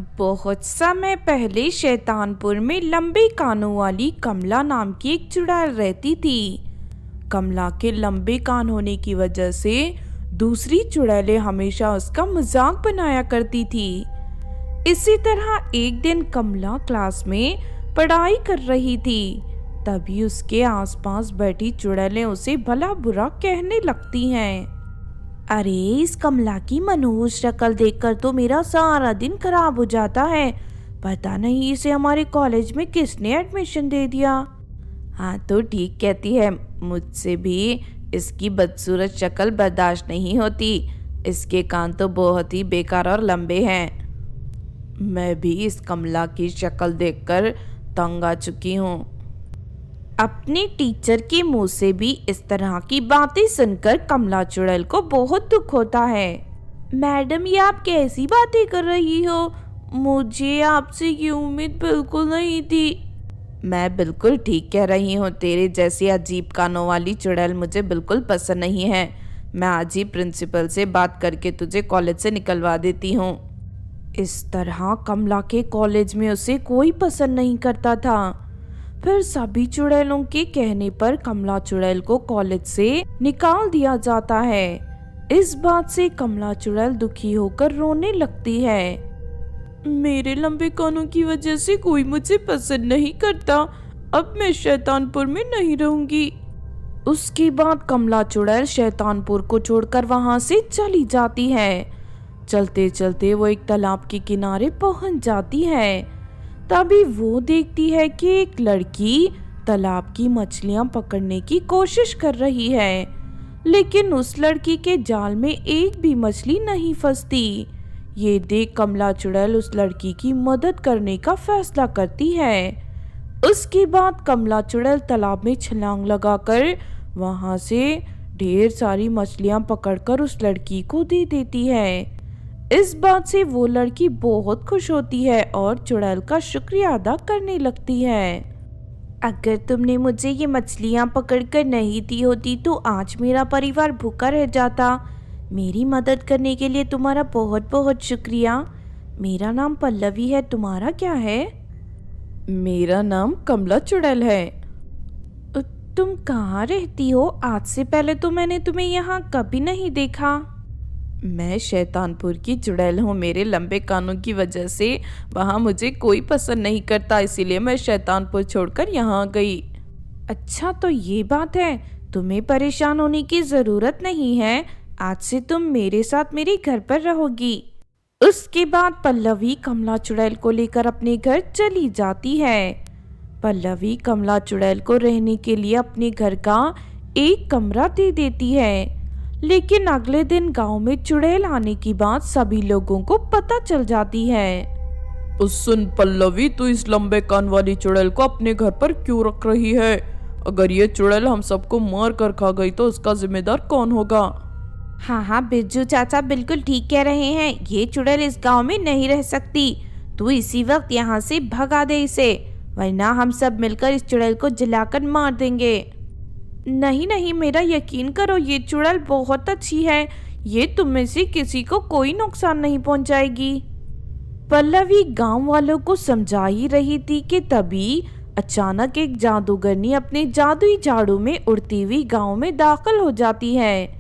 बहुत समय पहले शैतानपुर में लंबे कानों वाली कमला नाम की एक चुड़ैल रहती थी। कमला के लंबे कान होने की वजह से दूसरी चुड़ैलें हमेशा उसका मजाक बनाया करती थी। इसी तरह एक दिन कमला क्लास में पढ़ाई कर रही थी, तभी उसके आसपास बैठी चुड़ैलें उसे भला बुरा कहने लगती हैं। अरे इस कमला की मनहूस शक्ल देखकर तो मेरा सारा दिन खराब हो जाता है। पता नहीं इसे हमारे कॉलेज में किसने एडमिशन दे दिया। हाँ तो ठीक कहती है, मुझसे भी इसकी बदसूरत शक्ल बर्दाश्त नहीं होती। इसके कान तो बहुत ही बेकार और लंबे हैं। मैं भी इस कमला की शक्ल देखकर तंग आ चुकी हूँ। अपने टीचर के मुंह से भी इस तरह की बातें सुनकर कमला चुड़ैल को बहुत दुख होता है। मैडम ये आप कैसी बातें कर रही हो? मुझे आपसे ये उम्मीद बिल्कुल नहीं थी। मैं बिल्कुल ठीक कह रही हूँ, तेरे जैसी अजीब कानों वाली चुड़ैल मुझे बिल्कुल पसंद नहीं है। मैं आज ही प्रिंसिपल से बात करके तुझे कॉलेज से निकलवा देती हूँ। इस तरह कमला के कॉलेज में उसे कोई पसंद नहीं करता था। फिर सभी चुड़ैलों के कहने पर कमला चुड़ैल को कॉलेज से निकाल दिया जाता है। इस बात से कमला चुड़ैल दुखी होकर रोने लगती है। मेरे लंबे कानों की वजह से कोई मुझे पसंद नहीं करता। अब मैं शैतानपुर में नहीं रहूंगी। उसके बाद कमला चुड़ैल शैतानपुर को छोड़कर वहां से चली जाती है। चलते चलते वो एक तालाब के किनारे पहुंच जाती है। तभी वो देखती है कि एक लड़की तालाब की मछलियां पकड़ने की कोशिश कर रही है, लेकिन उस लड़की के जाल में एक भी मछली नहीं फंसती। ये देख कमला चुड़ैल उस लड़की की मदद करने का फैसला करती है। उसके बाद कमला चुड़ैल तालाब में छलांग लगाकर वहां से ढेर सारी मछलियां पकड़कर उस लड़की को दे देती है। इस बात से वो लड़की बहुत खुश होती है और चुड़ैल का शुक्रिया अदा करने लगती है। अगर तुमने मुझे ये मछलियाँ पकड़कर नहीं दी होती तो आज मेरा परिवार भूखा रह जाता। मेरी मदद करने के लिए तुम्हारा बहुत बहुत शुक्रिया। मेरा नाम पल्लवी है, तुम्हारा क्या है? मेरा नाम कमला चुड़ैल है। तुम कहाँ रहती हो? आज से पहले तो मैंने तुम्हें यहाँ कभी नहीं देखा। मैं शैतानपुर की चुड़ैल हूँ। मेरे लंबे कानों की वजह से वहाँ मुझे कोई पसंद नहीं करता, इसीलिए मैं शैतानपुर छोड़कर यहाँ गई। अच्छा तो ये बात है, तुम्हें परेशान होने की ज़रूरत नहीं है। आज से तुम मेरे साथ मेरे घर पर रहोगी। उसके बाद पल्लवी कमला चुड़ैल को लेकर अपने घर चली जाती है। पल्लवी कमला चुड़ैल को रहने के लिए अपने घर का एक कमरा दे देती है, लेकिन अगले दिन गांव में चुड़ैल आने की बात सभी लोगों को पता चल जाती है। सुन पल्लवी, तू इस लंबे कान वाली चुड़ैल को अपने घर पर क्यों रख रही है? अगर ये चुड़ैल हम सबको मार कर खा गई तो उसका जिम्मेदार कौन होगा? हाँ बिज्जू चाचा बिल्कुल ठीक कह रहे हैं। ये चुड़ैल इस गांव में नहीं रह सकती। तू इसी वक्त यहाँ से भगा दे इसे, वरना हम सब मिलकर इस चुड़ैल को जलाकर मार देंगे। नहीं, मेरा यकीन करो, ये चुड़ैल बहुत अच्छी है। ये तुम में से किसी को कोई नुकसान नहीं पहुंचाएगी। पल्लवी गांव वालों को समझा ही रही थी कि तभी अचानक एक जादूगरनी अपने जादुई झाड़ू में उड़ती हुई गांव में दाखिल हो जाती है।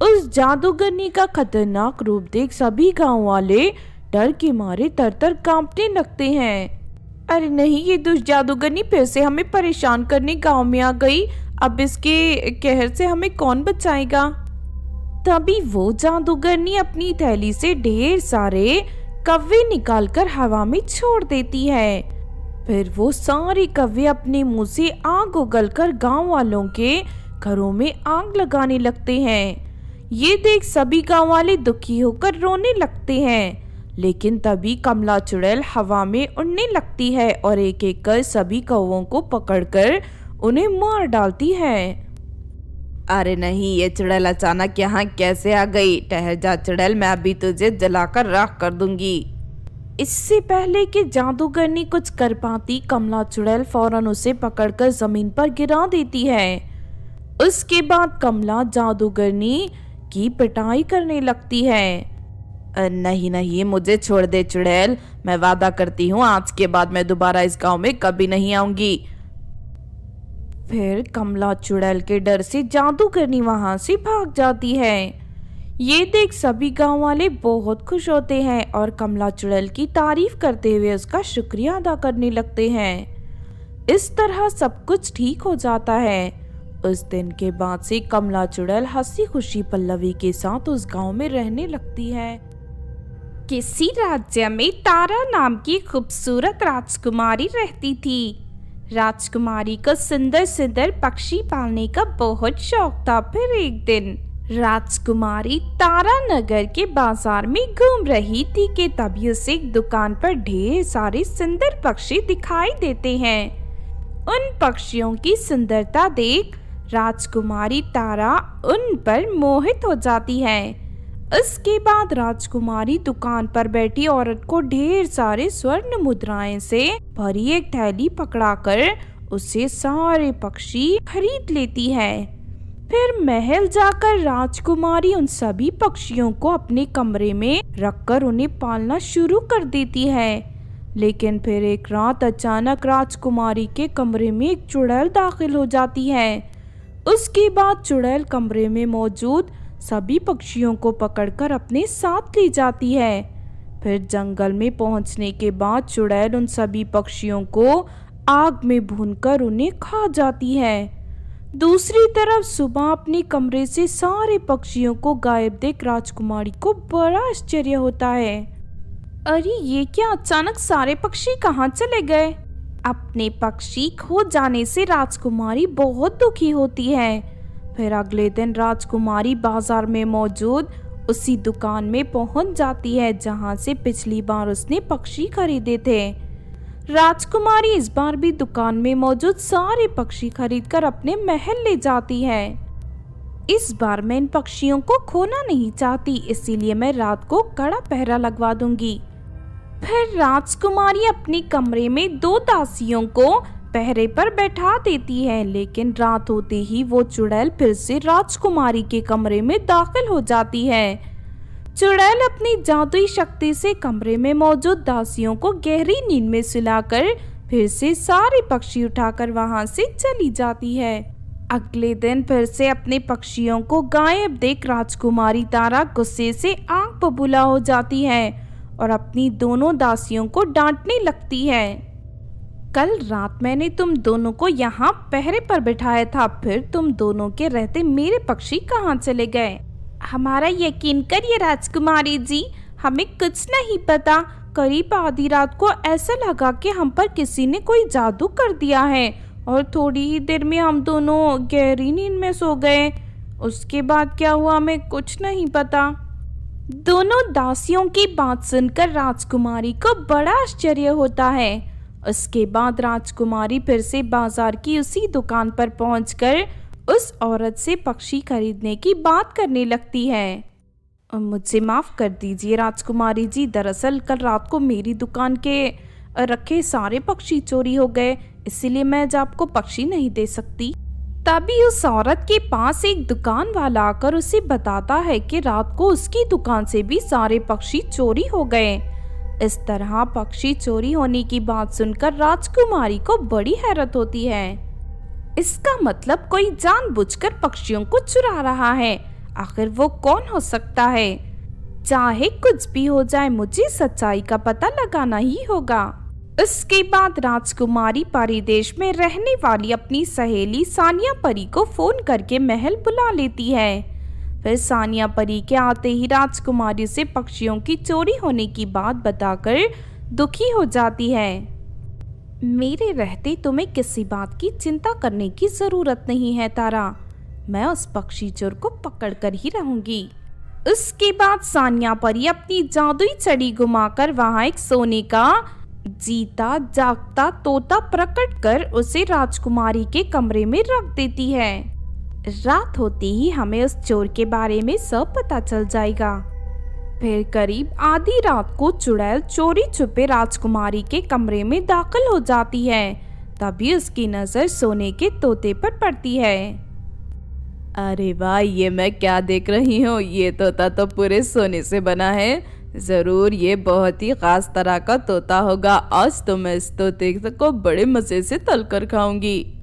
उस जादूगरनी का खतरनाक रूप देख सभी गांव वाले डर के मारे तर-तर कांपने लगते हैं। अरे नहीं, ये दुष्ट जादूगरनी फिर से हमें परेशान करने गांव में आ गई। अब इसके कहर से हमें कौन बचाएगा? तभी वो जादूगरनी अपनी थैली से ढेर सारे कव्वे निकालकर हवा में छोड़ देती है। फिर वो सारे कव्वे अपने मुंह से आग उगलकर गांव वालों के घरों में आग लगाने लगते हैं। ये देख सभी गांव वाले दुखी होकर रोने लगते हैं, लेकिन तभी कमला चुड़ैल हवा में उड़ने लगती है और एक एक कर सभी कौवों को पकड़कर उन्हें मार डालती है। अरे नहीं, ये चुड़ैल अचानक यहाँ कैसे आ गई? ठहर जा चुड़ैल, मैं अभी तुझे जलाकर राख कर दूंगी। इससे पहले कि जादूगरनी कुछ कर पाती, कमला चुड़ैल फौरन उसे पकड़कर जमीन पर गिरा देती है। उसके बाद कमला जादूगरनी की पिटाई करने लगती है। नहीं नहीं, मुझे छोड़ दे चुड़ैल, मैं वादा करती हूँ आज के बाद मैं दोबारा इस गांव में कभी नहीं आऊंगी। फिर कमला चुड़ैल के डर से जादूगरनी वहां से भाग जाती है। ये देख सभी गांव वाले बहुत खुश होते हैं और कमला चुड़ैल की तारीफ करते हुए उसका शुक्रिया अदा करने लगते हैं। इस तरह सब कुछ ठीक हो जाता है। उस दिन के बाद से कमला चुड़ैल हंसी खुशी पल्लवी के साथ उस गांव में रहने लगती है। किसी राज्य में तारा नाम की खूबसूरत राजकुमारी रहती थी। राजकुमारी को सुंदर सुंदर पक्षी पालने का बहुत शौक था। फिर एक दिन राजकुमारी तारा नगर के बाजार में घूम रही थी कि तभी उसे एक दुकान पर ढेर सारे सुंदर पक्षी दिखाई देते हैं। उन पक्षियों की सुंदरता देख राजकुमारी तारा उन पर मोहित हो जाती है। उसके बाद राजकुमारी दुकान पर बैठी औरत को ढेर सारे स्वर्ण मुद्राएं से भरी एक थैली पकड़ाकर उससे सारे पक्षी खरीद लेती है। फिर महल जाकर राजकुमारी उन सभी पक्षियों को अपने कमरे में रखकर उन्हें पालना शुरू कर देती है। लेकिन फिर एक रात अचानक राजकुमारी के कमरे में एक चुड़ैल दाखिल हो जाती है। उसके बाद चुड़ैल कमरे में मौजूद सभी पक्षियों को पकड़कर अपने साथ ले जाती है। फिर जंगल में पहुंचने के बाद चुड़ैल उन सभी पक्षियों को आग में भूनकर उन्हें खा जाती है। दूसरी तरफ सुबह अपने कमरे से सारे पक्षियों को गायब देख राजकुमारी को बड़ा आश्चर्य होता है। अरे ये क्या, अचानक सारे पक्षी कहाँ चले गए? अपने पक्षी खो जाने से राजकुमारी बहुत दुखी होती है। फिर अगले दिन राजकुमारी बाजार में मौजूद उसी दुकान में पहुंच जाती है जहां से पिछली बार उसने पक्षी खरीदे थे। राजकुमारी इस बार भी दुकान में मौजूद सारे पक्षी खरीदकर अपने महल ले जाती है। इस बार मैं इन पक्षियों को खोना नहीं चाहती, इसीलिए मैं रात को कड़ा पहरा लगवा दूंगी। फिर राजकुमारी अपने कमरे में 2 दासियों को पहरे पर बैठा देती है। लेकिन रात होते ही वो चुड़ैल फिर से राजकुमारी के कमरे में दाखिल हो जाती है। चुड़ैल अपनी जादुई शक्ति से कमरे में मौजूद दासियों को गहरी नींद में सुलाकर फिर से सारे पक्षी उठाकर वहां से चली जाती है। अगले दिन फिर से अपने पक्षियों को गायब देख राजकुमारी तारा गुस्से से आग बबूला हो जाती है और अपनी दोनों दासियों को डांटने लगती है। कल रात मैंने तुम दोनों को यहाँ पहरे पर बिठाया था, फिर तुम दोनों के रहते मेरे पक्षी कहाँ चले गए? हमारा यकीन करिए राजकुमारी जी, हमें कुछ नहीं पता। करीब आधी रात को ऐसा लगा कि हम पर किसी ने कोई जादू कर दिया है और थोड़ी ही देर में हम दोनों गहरी नींद में सो गए। उसके बाद क्या हुआ हमें कुछ नहीं पता। दोनों दासियों की बात सुनकर राजकुमारी को बड़ा आश्चर्य होता है। उसके बाद राजकुमारी फिर से बाजार की उसी दुकान पर पहुंचकर उस औरत से पक्षी खरीदने की बात करने लगती है। मुझे माफ कर दीजिए राजकुमारी जी, दरअसल कल रात को मेरी दुकान के रखे सारे पक्षी चोरी हो गए, इसीलिए मैं आज आपको पक्षी नहीं दे सकती। तभी उस औरत के पास एक दुकान वाला आकर उसे बताता है कि रात को उसकी दुकान से भी सारे पक्षी चोरी हो गए। इस तरह पक्षी चोरी होने की बात सुनकर राजकुमारी को बड़ी हैरत होती है। इसका मतलब कोई जानबूझकर पक्षियों को चुरा रहा है। आखिर वो कौन हो सकता है? चाहे कुछ भी हो जाए, मुझे सच्चाई का पता लगाना ही होगा। उसके बाद राजकुमारी परिदेश में रहने वाली अपनी सहेली सानिया परी को फोन करके महल बुला लेती है। फिर सानिया परी के आते ही राजकुमारी से पक्षियों की चोरी होने की बात बताकर दुखी हो जाती है। मेरे रहते तुम्हें किसी बात की चिंता करने की जरूरत नहीं है तारा, मैं उस पक्षी चोर को पकड़ कर ही रहूंगी। उसके बाद सानिया परी अपनी जादुई छड़ी घुमाकर वहां एक सोने का जीता जागता तोता प्रकट कर उसे राजकुमारी के कमरे में रख देती है। रात होते ही हमें उस चोर के बारे में सब पता चल जाएगा। फिर करीब आधी रात को चुड़ैल चोरी छुपे राजकुमारी के कमरे में दाखिल हो जाती है। तभी उसकी नजर सोने के तोते पर पड़ती है। अरे वाह, ये मैं क्या देख रही हूँ, ये तोता तो पूरे सोने से बना है। जरूर ये बहुत ही खास तरह का तोता होगा। आज तो मैं इस तोते को बड़े मजे से तलकर खाऊंगी।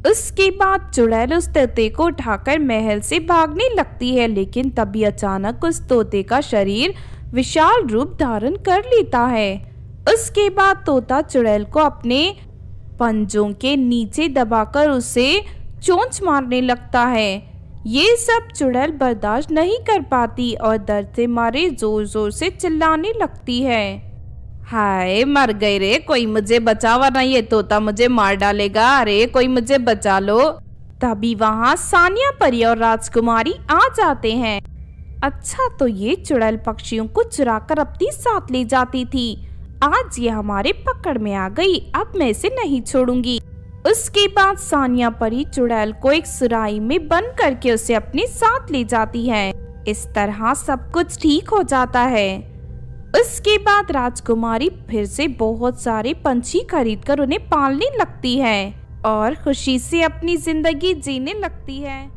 उसके बाद चुड़ैल उस तोते को उठाकर महल से भागने लगती है, लेकिन तभी अचानक उस तोते का शरीर विशाल रूप धारण कर लेता है। उसके बाद तोता चुड़ैल को अपने पंजों के नीचे दबाकर उसे चोंच मारने लगता है। ये सब चुड़ैल बर्दाश्त नहीं कर पाती और दर्द से मारे जोर जोर से चिल्लाने लगती है। हाय मर गई रे, कोई मुझे बचा वरना ये तोता मुझे मार डालेगा। अरे कोई मुझे बचा लो। तभी वहाँ सानिया परी और राजकुमारी आ जाते हैं। अच्छा तो ये चुड़ैल पक्षियों को चुराकर अपनी साथ ले जाती थी। आज ये हमारे पकड़ में आ गई, अब मैं इसे नहीं छोड़ूंगी। उसके बाद सानिया परी चुड़ैल को एक सुराही में बंद करके उसे अपने साथ ले जाती है। इस तरह सब कुछ ठीक हो जाता है। उसके बाद राजकुमारी फिर से बहुत सारे पंछी खरीदकर उन्हें पालने लगती है और खुशी से अपनी जिंदगी जीने लगती है।